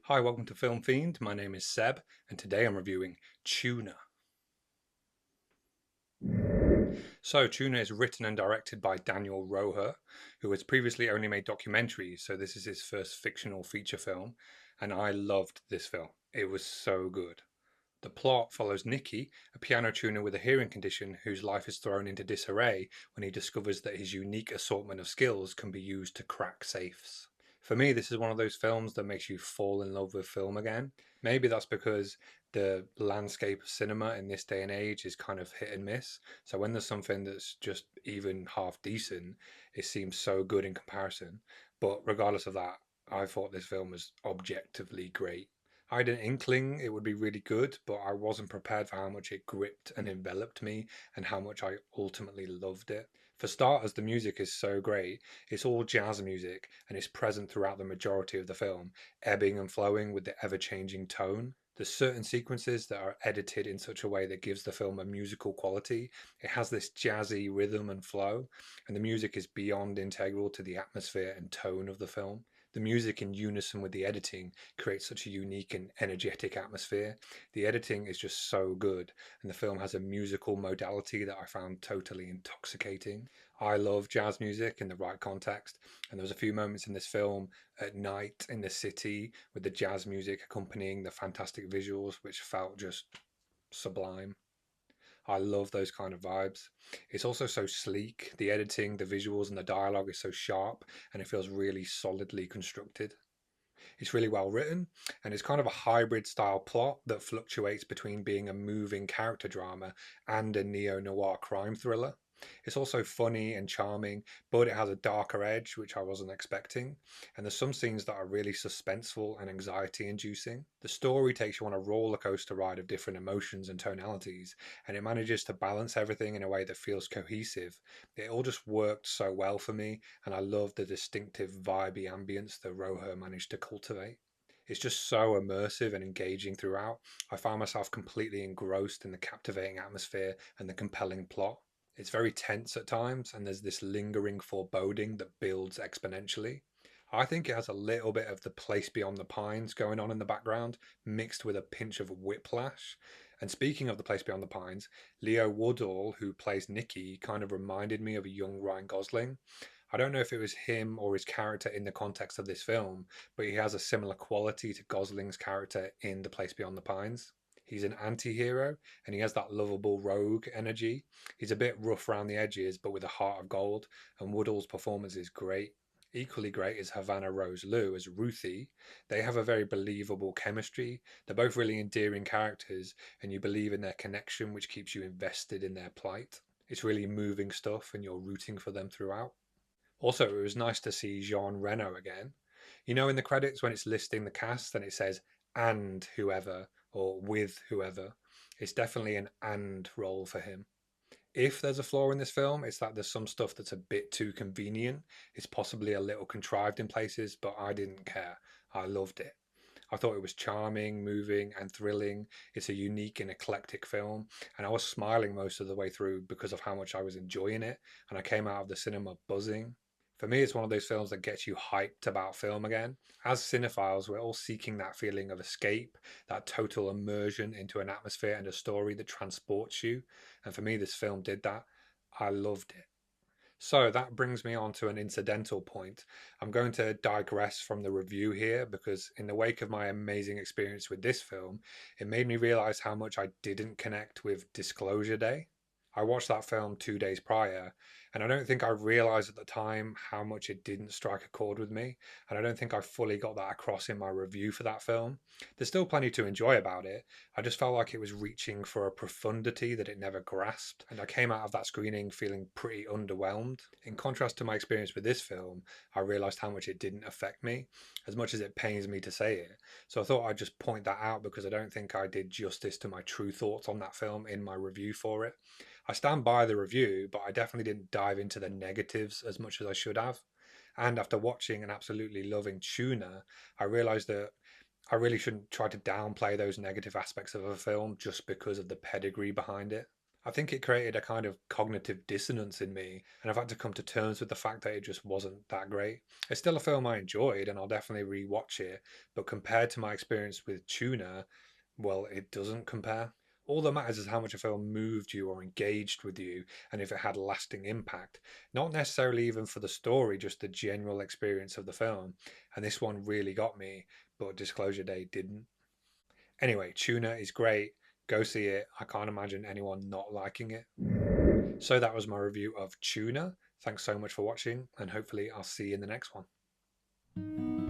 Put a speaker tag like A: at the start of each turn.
A: Hi, welcome to Film Fiend. My name is Seb, and today I'm reviewing Tuna. So, Tuna is written and directed by Daniel Roher, who has previously only made documentaries, so this is his first fictional feature film, and I loved this film. It was so good. The plot follows Nicky, a piano tuner with a hearing condition whose life is thrown into disarray when he discovers that his unique assortment of skills can be used to crack safes. For me, this is one of those films that makes you fall in love with film again. Maybe that's because the landscape of cinema in this day and age is kind of hit and miss. So when there's something that's just even half decent, it seems so good in comparison. But regardless of that, I thought this film was objectively great. I had an inkling it would be really good, but I wasn't prepared for how much it gripped and enveloped me and how much I ultimately loved it. For starters, the music is so great. It's all jazz music and it's present throughout the majority of the film, ebbing and flowing with the ever changing tone. There's certain sequences that are edited in such a way that gives the film a musical quality. It has this jazzy rhythm and flow, and the music is beyond integral to the atmosphere and tone of the film. The music in unison with the editing creates such a unique and energetic atmosphere. The editing is just so good, and the film has a musical modality that I found totally intoxicating. I love jazz music in the right context, and there was a few moments in this film at night in the city with the jazz music accompanying the fantastic visuals, which felt just sublime. I love those kind of vibes. It's also so sleek. The editing, the visuals, and the dialogue is so sharp, and it feels really solidly constructed. It's really well written, and it's kind of a hybrid style plot that fluctuates between being a moving character drama and a neo noir crime thriller. It's also funny and charming, but it has a darker edge, which I wasn't expecting. And there's some scenes that are really suspenseful and anxiety inducing. The story takes you on a roller coaster ride of different emotions and tonalities, and it manages to balance everything in a way that feels cohesive. It all just worked so well for me, and I love the distinctive vibey ambience that Roher managed to cultivate. It's just so immersive and engaging throughout. I found myself completely engrossed in the captivating atmosphere and the compelling plot. It's very tense at times, and there's this lingering foreboding that builds exponentially. I think it has a little bit of the place beyond the pines going on in the background, mixed with a pinch of whiplash. And speaking of the place beyond the pines, Leo Woodall, who plays Nicky, kind of reminded me of a young Ryan Gosling. I don't know if it was him or his character in the context of this film, but he has a similar quality to Gosling's character in The Place Beyond the Pines. He's an anti hero and he has that lovable rogue energy. He's a bit rough around the edges, but with a heart of gold, and Woodall's performance is great. Equally great is Havana Rose Liu as Ruthie. They have a very believable chemistry. They're both really endearing characters, and you believe in their connection, which keeps you invested in their plight. It's really moving stuff, and you're rooting for them throughout. Also, it was nice to see Jean Reno again. You know, in the credits when it's listing the cast and it says and whoever or with whoever, it's definitely an and role for him. If there's a flaw in this film, it's that there's some stuff that's a bit too convenient. It's possibly a little contrived in places, but I didn't care. I loved it. I thought it was charming, moving, and thrilling. It's a unique and eclectic film, and I was smiling most of the way through because of how much I was enjoying it, and I came out of the cinema buzzing. For me, it's one of those films that gets you hyped about film again. As cinephiles, we're all seeking that feeling of escape, that total immersion into an atmosphere and a story that transports you. And for me, this film did that. I loved it. So that brings me on to an incidental point. I'm going to digress from the review here because, in the wake of my amazing experience with this film, it made me realize how much I didn't connect with Disclosure Day. I watched that film 2 days prior, and I don't think I realized at the time how much it didn't strike a chord with me, and I don't think I fully got that across in my review for that film. There's still plenty to enjoy about it. I just felt like it was reaching for a profundity that it never grasped, and I came out of that screening feeling pretty underwhelmed. In contrast to my experience with this film, I realized how much it didn't affect me, as much as it pains me to say it. So I thought I'd just point that out because I don't think I did justice to my true thoughts on that film in my review for it. I stand by the review, but I definitely didn't dive into the negatives as much as I should have. And after watching and absolutely loving Tuna, I realized that I really shouldn't try to downplay those negative aspects of a film just because of the pedigree behind it. I think it created a kind of cognitive dissonance in me, and I've had to come to terms with the fact that it just wasn't that great. It's still a film I enjoyed, and I'll definitely rewatch it, but compared to my experience with Tuna, well, it doesn't compare. All that matters is how much a film moved you or engaged with you, and if it had lasting impact. Not necessarily even for the story, just the general experience of the film. And this one really got me, but Disclosure Day didn't. Anyway, Tuna is great. Go see it. I can't imagine anyone not liking it. So that was my review of Tuna. Thanks so much for watching, and hopefully I'll see you in the next one.